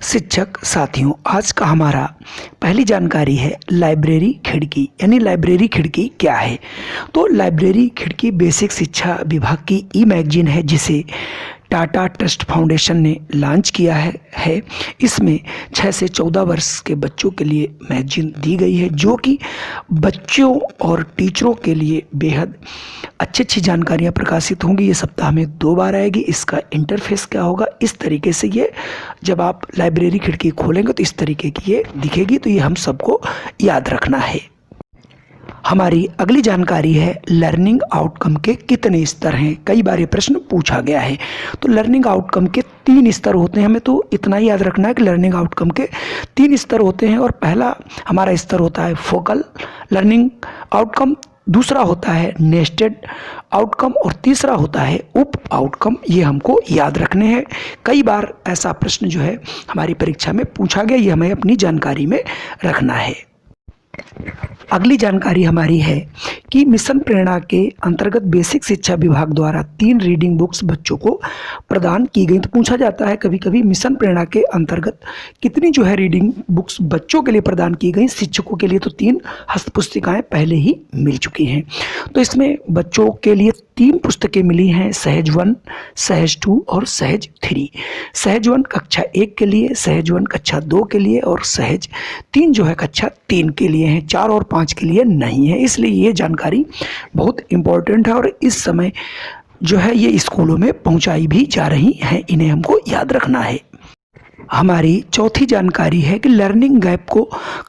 शिक्षक साथियों, आज का हमारा पहली जानकारी है लाइब्रेरी खिड़की। यानी लाइब्रेरी खिड़की क्या है। तो लाइब्रेरी खिड़की बेसिक शिक्षा विभाग की ई मैगजीन है जिसे टाटा ट्रस्ट फाउंडेशन ने लॉन्च किया है। इसमें 6 से 14 वर्ष के बच्चों के लिए मैगजीन दी गई है जो कि बच्चों और टीचरों के लिए बेहद अच्छी जानकारियां प्रकाशित होंगी। ये सप्ताह में 2 बार आएगी। इसका इंटरफेस क्या होगा, इस तरीके से ये जब आप लाइब्रेरी खिड़की खोलेंगे तो इस तरीके की ये दिखेगी। तो ये हम सबको याद रखना है। हमारी अगली जानकारी है लर्निंग आउटकम के कितने स्तर हैं। कई बार ये प्रश्न पूछा गया है। तो लर्निंग आउटकम के 3 स्तर होते हैं। हमें तो इतना ही याद रखना है कि लर्निंग आउटकम के 3 स्तर होते हैं। और पहला हमारा स्तर होता है फोकल लर्निंग आउटकम, दूसरा होता है नेस्टेड आउटकम और तीसरा होता है उप आउटकम। ये हमको याद रखने हैं। कई बार ऐसा प्रश्न जो है हमारी परीक्षा में पूछा गया, ये हमें अपनी जानकारी में रखना है। अगली जानकारी हमारी है कि मिशन प्रेरणा के अंतर्गत बेसिक शिक्षा विभाग द्वारा 3 रीडिंग बुक्स बच्चों को प्रदान की गई। तो पूछा जाता है कभी कभी मिशन प्रेरणा के अंतर्गत कितनी जो है रीडिंग बुक्स बच्चों के लिए प्रदान की गई। शिक्षकों के लिए तो 3 हस्तपुस्तिकाएं पहले ही मिल चुकी हैं। तो इसमें बच्चों के लिए 3 पुस्तकें मिली हैं, सहज 1, सहज 2 और सहज 3। सहज 1 कक्षा 1 के लिए, सहज 1 कक्षा 2 के लिए और सहज 3 जो है कक्षा 3 के लिए हैं। 4 और 5 के लिए नहीं है। इसलिए ये जानकारी बहुत इम्पोर्टेंट है और इस समय जो है ये स्कूलों में पहुंचाई भी जा रही हैं। इन्हें हमको याद रखना है। हमारी चौथी जानकारी है कि लर्निंग गैप को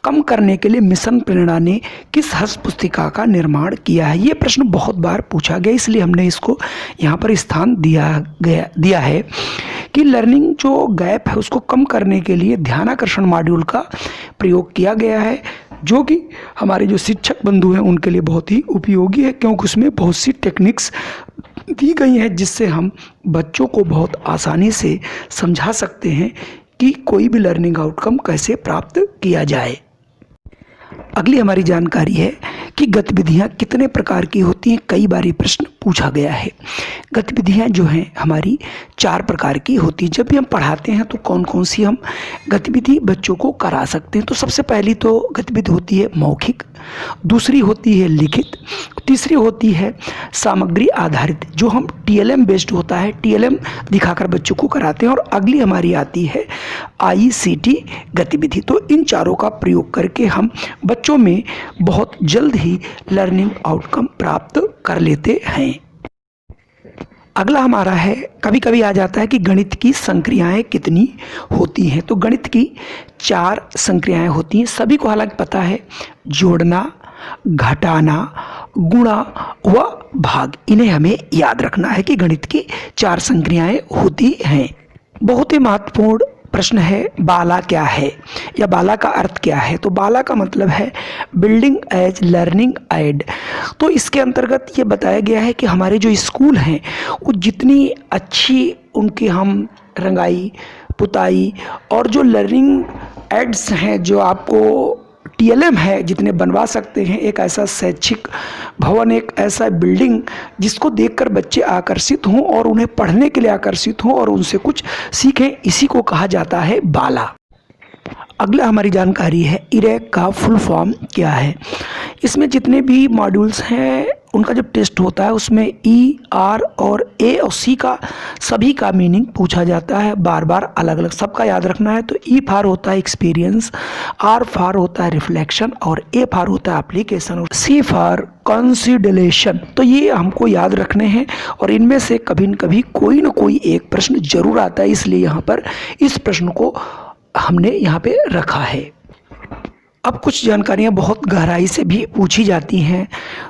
कम करने के लिए मिशन प्रेरणा ने किस हस्तपुस्तिका का निर्माण किया है। ये प्रश्न बहुत बार पूछा गया, इसलिए हमने इसको यहाँ पर स्थान दिया है कि लर्निंग जो गैप है उसको कम करने के लिए ध्यानाकर्षण मॉड्यूल का प्रयोग किया गया है, जो कि हमारे जो शिक्षक बंधु हैं उनके लिए बहुत ही उपयोगी है, क्योंकि उसमें बहुत सी टेक्निक्स दी गई हैं जिससे हम बच्चों को बहुत आसानी से समझा सकते हैं कि कोई भी लर्निंग आउटकम कैसे प्राप्त किया जाए। अगली हमारी जानकारी है कि गतिविधियाँ कितने प्रकार की होती हैं। कई बार ये प्रश्न पूछा गया है। गतिविधियाँ जो हैं हमारी 4 प्रकार की होती हैं। जब भी हम पढ़ाते हैं तो कौन कौन सी हम गतिविधि बच्चों को करा सकते हैं। तो सबसे पहली तो गतिविधि होती है मौखिक, दूसरी होती है लिखित, तीसरी होती है सामग्री आधारित जो हम TLM बेस्ड होता है, TLM दिखाकर बच्चों को कराते हैं। और अगली हमारी आती है ICT गतिविधि। तो इन चारों का प्रयोग करके हम बच्चों में बहुत जल्द ही लर्निंग आउटकम प्राप्त कर लेते हैं। अगला हमारा है, कभी कभी आ जाता है कि गणित की संक्रियाएं कितनी होती हैं। तो गणित की 4 संक्रियाएं होती हैं। सभी को हालांकि पता है, जोड़ना, घटाना, गुणा व भाग। इन्हें हमें याद रखना है कि गणित की 4 संक्रियाएं होती हैं। बहुत ही महत्वपूर्ण प्रश्न है, बाला क्या है या बाला का अर्थ क्या है। तो बाला का मतलब है बिल्डिंग एज लर्निंग एड। तो इसके अंतर्गत ये बताया गया है कि हमारे जो स्कूल हैं वो जितनी अच्छी उनकी हम रंगाई पुताई और जो लर्निंग एड्स हैं जो आपको TLM है जितने बनवा सकते हैं, एक ऐसा शैक्षिक भवन, एक ऐसा बिल्डिंग जिसको देखकर बच्चे आकर्षित हों और उन्हें पढ़ने के लिए आकर्षित हों और उनसे कुछ सीखें, इसी को कहा जाता है बाला। अगला हमारी जानकारी है इरेक का फुल फॉर्म क्या है। इसमें जितने भी मॉड्यूल्स हैं उनका जब टेस्ट होता है उसमें E, R और A और C का सभी का मीनिंग पूछा जाता है, बार बार अलग अलग, सबका याद रखना है। तो E फॉर होता है एक्सपीरियंस, R फॉर होता है रिफ्लेक्शन और A फॉर होता है एप्लीकेशन और C फॉर कंसिडरेशन। तो ये हमको याद रखने हैं और इनमें से कभी न कभी कोई न कोई एक प्रश्न जरूर आता है, इसलिए यहाँ पर इस प्रश्न को हमने यहाँ पे रखा है। अब कुछ जानकारियाँ बहुत गहराई से भी पूछी जाती हैं।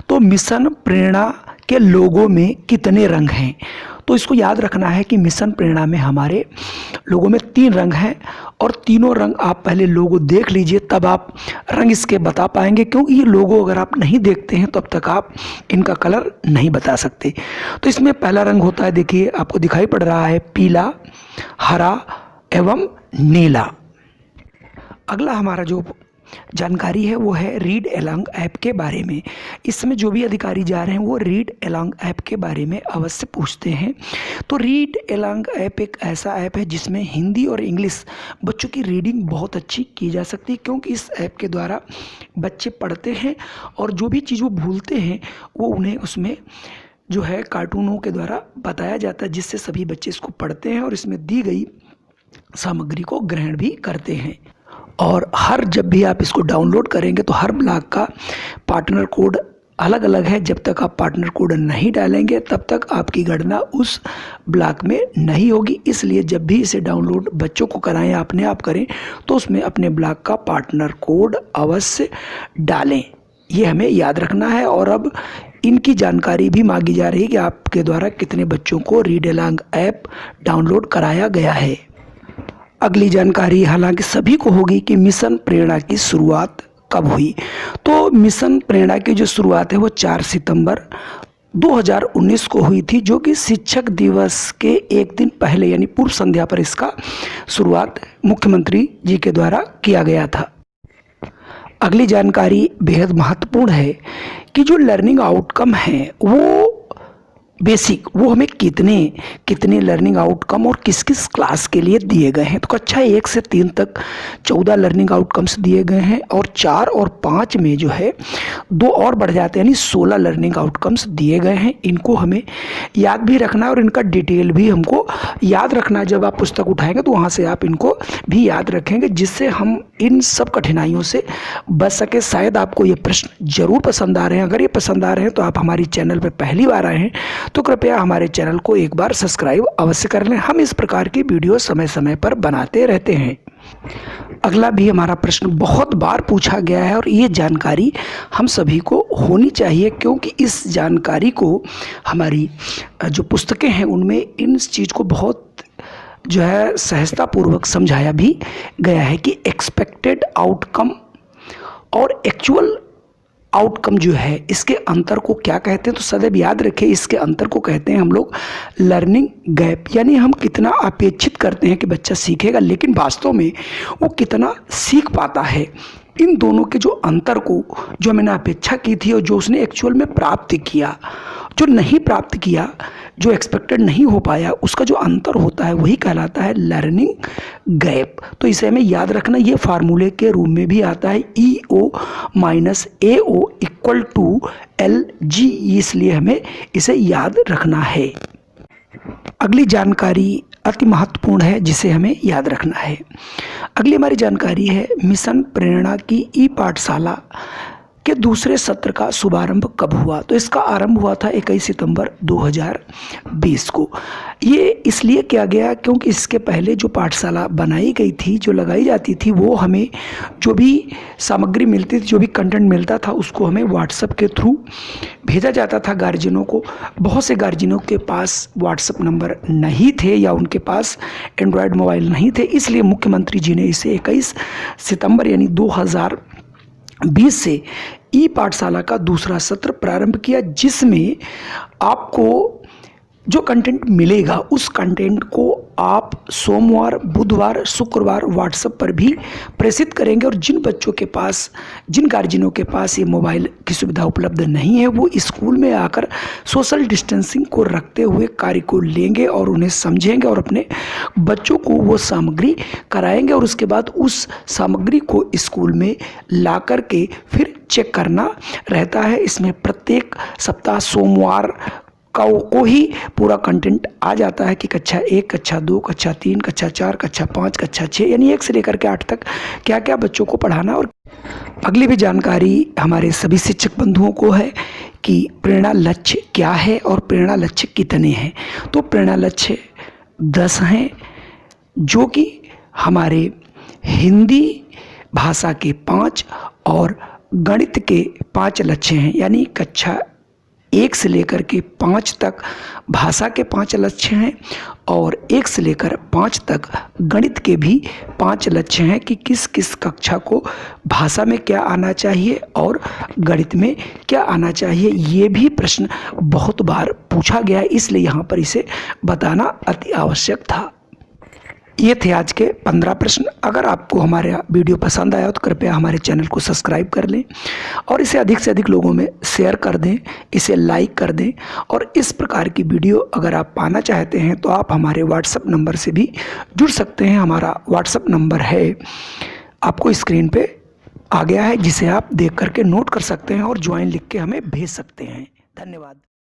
तो मिशन प्रेरणा के लोगों में कितने रंग हैं। तो इसको याद रखना है कि मिशन प्रेरणा में हमारे लोगों में 3 रंग हैं और तीनों रंग आप पहले लोगो देख लीजिए, तब आप रंग इसके बता पाएंगे, क्योंकि ये लोगो अगर आप नहीं देखते हैं तब तक आप इनका कलर नहीं बता सकते। तो इसमें पहला रंग होता है, देखिए आपको दिखाई पड़ रहा है, पीला, हरा एवं नीला। अगला हमारा जो जानकारी है वो है रीड एलॉन्ग ऐप के बारे में। इस समय जो भी अधिकारी जा रहे हैं वो रीड एलॉन्ग ऐप के बारे में अवश्य पूछते हैं। तो रीड एलॉन्ग ऐप एक ऐसा ऐप है जिसमें हिंदी और इंग्लिश बच्चों की रीडिंग बहुत अच्छी की जा सकती है, क्योंकि इस ऐप के द्वारा बच्चे पढ़ते हैं और जो भी चीज़ वो भूलते हैं वो उन्हें उसमें जो है कार्टूनों के द्वारा बताया जाता है, जिससे सभी बच्चे इसको पढ़ते हैं और इसमें दी गई सामग्री को ग्रहण भी करते हैं। और हर जब भी आप इसको डाउनलोड करेंगे तो हर ब्लॉक का पार्टनर कोड अलग अलग है। जब तक आप पार्टनर कोड नहीं डालेंगे तब तक आपकी गणना उस ब्लॉक में नहीं होगी। इसलिए जब भी इसे डाउनलोड बच्चों को कराएं या अपने आप करें तो उसमें अपने ब्लॉक का पार्टनर कोड अवश्य डालें, ये हमें याद रखना है। और अब इनकी जानकारी भी मांगी जा रही है कि आपके द्वारा कितने बच्चों को रीड एलॉन्ग ऐप डाउनलोड कराया गया है। अगली जानकारी हालांकि सभी को होगी कि मिशन प्रेरणा की शुरुआत कब हुई। तो मिशन प्रेरणा की जो शुरुआत है वो 4 सितंबर 2019 को हुई थी, जो कि शिक्षक दिवस के एक दिन पहले यानी पूर्व संध्या पर इसका शुरुआत मुख्यमंत्री जी के द्वारा किया गया था। अगली जानकारी बेहद महत्वपूर्ण है कि जो लर्निंग आउटकम हैं वो बेसिक वो हमें कितने लर्निंग आउटकम और किस किस क्लास के लिए दिए गए हैं। तो कक्षा 1 से 3 तक 14 लर्निंग आउटकम्स दिए गए हैं और 4 और 5 में जो है 2 और बढ़ जाते हैं, यानी 16 लर्निंग आउटकम्स दिए गए हैं। इनको हमें याद भी रखना है और इनका डिटेल भी हमको याद रखना है। जब आप पुस्तक उठाएंगे तो वहाँ से आप इनको भी याद रखेंगे, जिससे हम इन सब कठिनाइयों से बच सके। शायद आपको ये प्रश्न जरूर पसंद आ रहे हैं। अगर ये पसंद आ रहे हैं तो आप हमारी चैनल पर पहली बार आए हैं तो कृपया हमारे चैनल को एक बार सब्सक्राइब अवश्य कर लें। हम इस प्रकार की वीडियो समय समय पर बनाते रहते हैं। अगला भी हमारा प्रश्न बहुत बार पूछा गया है और ये जानकारी हम सभी को होनी चाहिए, क्योंकि इस जानकारी को हमारी जो पुस्तकें हैं उनमें इन चीज़ को बहुत जो है सहजतापूर्वक समझाया भी गया है कि एक्सपेक्टेड आउटकम और एक्चुअल आउटकम जो है इसके अंतर को क्या कहते हैं। तो सदैव याद रखें, इसके अंतर को कहते हैं हम लोग लर्निंग गैप, यानी हम कितना अपेक्षित करते हैं कि बच्चा सीखेगा लेकिन वास्तव में वो कितना सीख पाता है। इन दोनों के जो अंतर को जो मैंने अपेक्षा की थी और जो उसने एक्चुअल में प्राप्त किया, जो नहीं प्राप्त किया, जो एक्सपेक्टेड नहीं हो पाया, उसका जो अंतर होता है वही कहलाता है लर्निंग गैप। तो इसे हमें याद रखना। ये फार्मूले के रूप में भी आता है EO minus AO equal to LG, इसलिए हमें इसे याद रखना है। अगली जानकारी अति महत्वपूर्ण है जिसे हमें याद रखना है। अगली हमारी जानकारी है मिशन प्रेरणा की ई-पाठशाला के दूसरे सत्र का शुभारंभ कब हुआ। तो इसका आरंभ हुआ था 21 सितंबर 2020 को। ये इसलिए किया गया क्योंकि इसके पहले जो पाठशाला बनाई गई थी, जो लगाई जाती थी, वो हमें जो भी सामग्री मिलती थी, जो भी कंटेंट मिलता था, उसको हमें व्हाट्सएप के थ्रू भेजा जाता था गार्जियनों को। बहुत से गार्जियनों के पास व्हाट्सएप नंबर नहीं थे या उनके पास एंड्रॉयड मोबाइल नहीं थे, इसलिए मुख्यमंत्री जी ने इसे 21 सितंबर यानी 2020 से ई पाठशाला का दूसरा सत्र प्रारंभ किया, जिसमें आपको जो कंटेंट मिलेगा उस कंटेंट को आप सोमवार, बुधवार, शुक्रवार व्हाट्सएप पर भी प्रेषित करेंगे। और जिन बच्चों के पास, जिन गार्जियनों के पास ये मोबाइल की सुविधा उपलब्ध नहीं है, वो स्कूल में आकर सोशल डिस्टेंसिंग को रखते हुए कार्य को लेंगे और उन्हें समझेंगे और अपने बच्चों को वो सामग्री कराएंगे। और उसके बाद उस सामग्री को स्कूल में ला कर के फिर चेक करना रहता है। इसमें प्रत्येक सप्ताह सोमवार को ही पूरा कंटेंट आ जाता है कि कक्षा 1, कक्षा 2, कक्षा 3, कक्षा 4, कक्षा 5, कक्षा 6 यानी 1 से लेकर के 8 तक क्या क्या बच्चों को पढ़ाना। और अगली भी जानकारी हमारे सभी शिक्षक बंधुओं को है कि प्रेरणा लक्ष्य क्या है और प्रेरणा लक्ष्य कितने हैं। तो प्रेरणा लक्ष्य 10 हैं, जो कि हमारे हिंदी भाषा के 5 और गणित के 5 लक्ष्य हैं। यानी कक्षा 1 से लेकर के 5 तक भाषा के 5 लक्ष्य हैं और 1 से लेकर 5 तक गणित के भी 5 लक्ष्य हैं कि किस किस कक्षा को भाषा में क्या आना चाहिए और गणित में क्या आना चाहिए। ये भी प्रश्न बहुत बार पूछा गया है, इसलिए यहाँ पर इसे बताना अति आवश्यक था। ये थे आज के 15 प्रश्न। अगर आपको हमारा वीडियो पसंद आया तो कृपया हमारे चैनल को सब्सक्राइब कर लें और इसे अधिक से अधिक लोगों में शेयर कर दें, इसे लाइक कर दें। और इस प्रकार की वीडियो अगर आप पाना चाहते हैं तो आप हमारे व्हाट्सएप नंबर से भी जुड़ सकते हैं। हमारा व्हाट्सएप नंबर है, आपको स्क्रीन पे आ गया है, जिसे आप देख करके नोट कर सकते हैं और ज्वाइन लिख के हमें भेज सकते हैं। धन्यवाद।